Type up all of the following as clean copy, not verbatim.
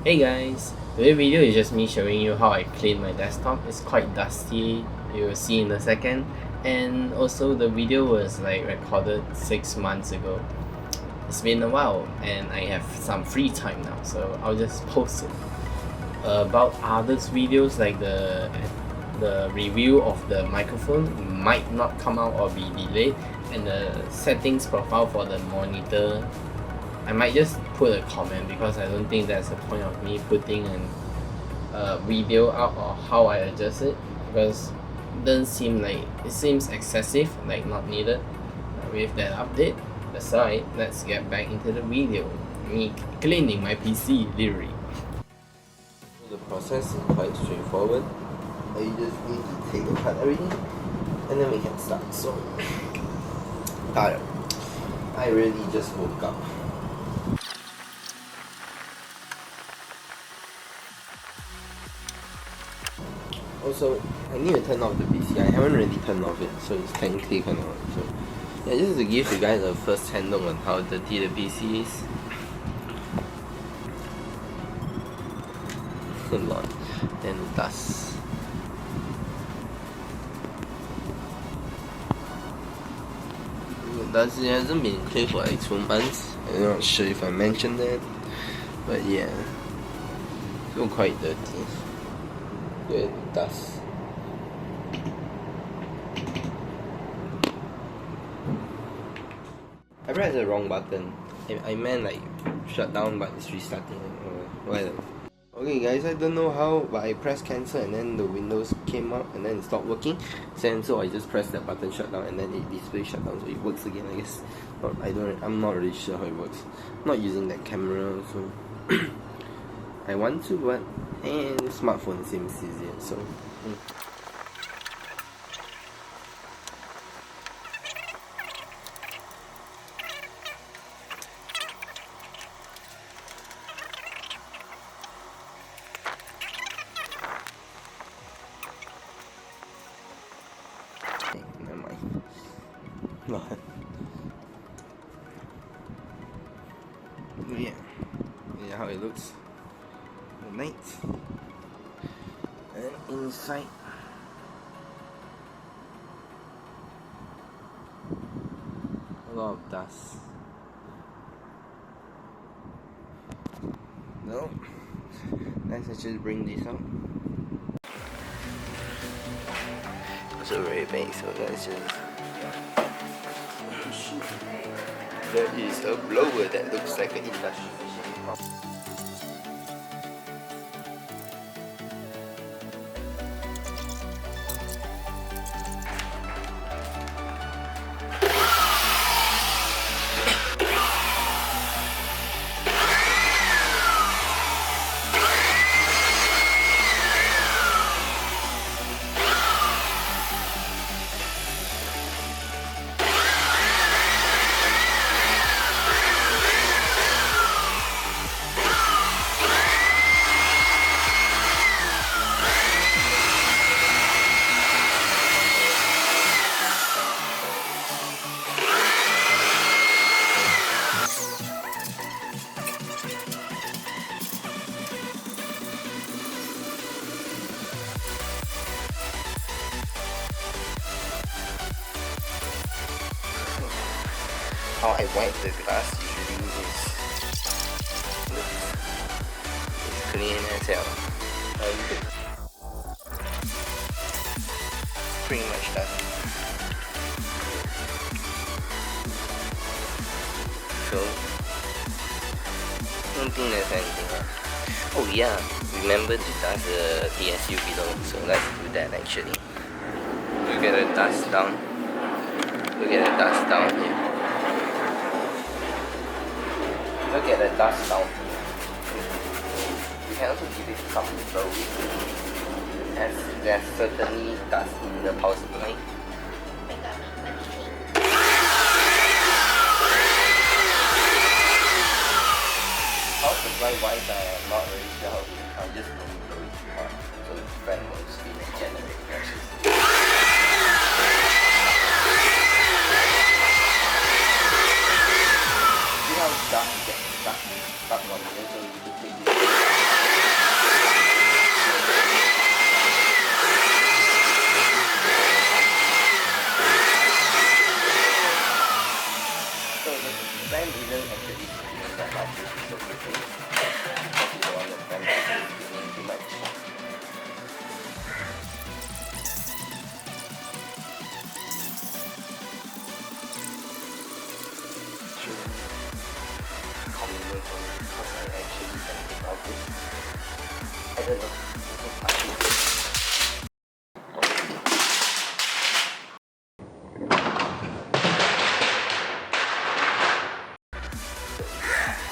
Hey guys, today's video is just me showing you how I clean my desktop. It's quite dusty, you will see in a second. And also the video was like recorded 6 months ago. It's been a while and I have some free time now, so I'll just post it. About others videos like the review of the microphone might not come out or be delayed, and the settings profile for the monitor I might just put a comment because I don't think that's the point of me putting a video out or how I adjust it, because it seems excessive, like not needed. With that update aside, let's get back into the video. Me cleaning my PC literally. The process is quite straightforward. You just need to take apart everything and then we can start. So tired. I really just woke up. Also, I need to turn off the PC. I haven't really turned off it, so it's technically kind of on. So, yeah, just to give you guys a first-hand look on how dirty the PC is. A lot, and dust. The dust hasn't been cleaned for like 2 months. I'm not sure if I mentioned that, but yeah, still quite dirty. Good dust. I pressed the wrong button. I meant like shut down, but it's restarting. Whatever. Okay guys, I don't know how, but I pressed cancel and then the windows came up and then it stopped working. So I just pressed that button shut down and then it displays shut down, so it works again. I guess. I'm not really sure how it works. I'm not using that camera, so I want to, but smartphone seems easier. So. Never mind. Yeah, how it looks at night. And inside, a lot of dust. No, let's just bring this out. Also very big, so let's just. There is a blower that looks like an industrial machine. How I wipe the glass usually is clean as hell. Pretty much done. So, I don't think there's anything else. Oh yeah, remember to dust the PSU below, so let's do that actually. Look at the dust down. Look at the dust down here. Look at the dust down here. You can also give it some blowing, as there's certainly dust in the power supply. Power supply wise, I'm not really sure how to. I just don't blow it too hard, so the fan will spin and generate gases. See how dust gets stuck on here, so you can take this. I don't know.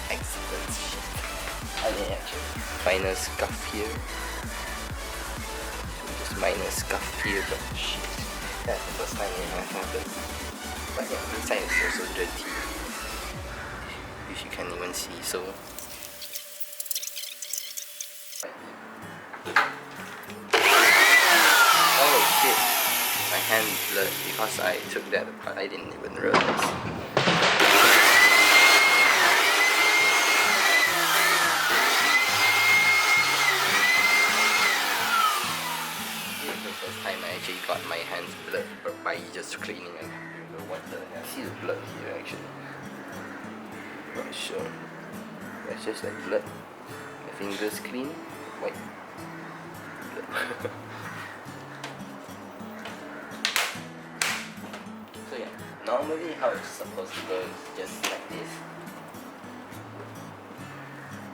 Excellent shit. I mean, actually, minor scuff here. Just minor scuff here, but shit. That's the first time it has happened. But yeah, inside is also dirty. Which you can't even see, so. Oh shit. My hand blurred because I took that apart. I didn't even realize. First time I actually got my hands blurred by just cleaning a computer. What the hell? See the blood here actually. Not sure. That's just like blood. My fingers clean. White. Blood. So yeah, normally how it's supposed to go is just like this.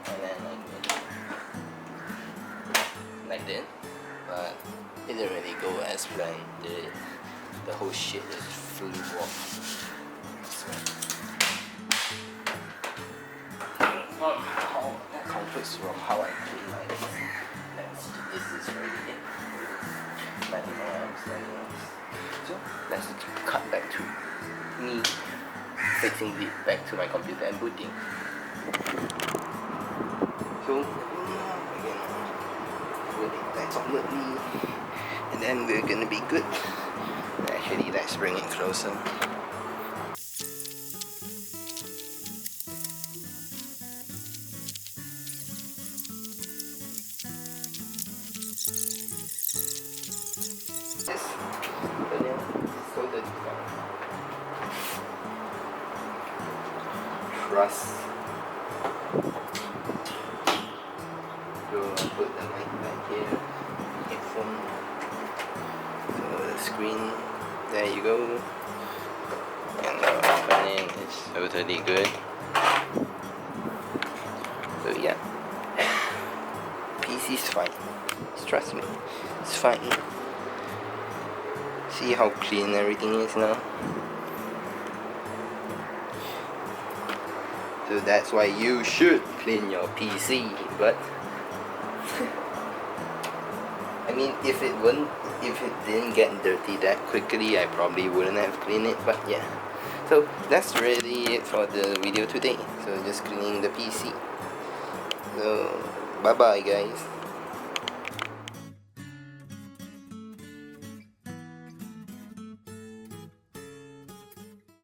And then like this. But it didn't really go as planned. The whole shit just flew off. That conflicts from how I clean my lens. This is really it. Nothing else. So let's cut back to me fixing it back to my computer and booting. So absolutely, and then we're gonna be good. Actually, let's bring it closer. This brilliant, so dirty. Trust. So put the mic back here. Headphone. So the screen. There you go. And the opening is totally good. So yeah. PC is fine. Trust me. It's fine. See how clean everything is now? So that's why you should clean your PC, but I mean, if it didn't get dirty that quickly, I probably wouldn't have cleaned it, but yeah. So that's really it for the video today. So just cleaning the PC. So bye bye guys.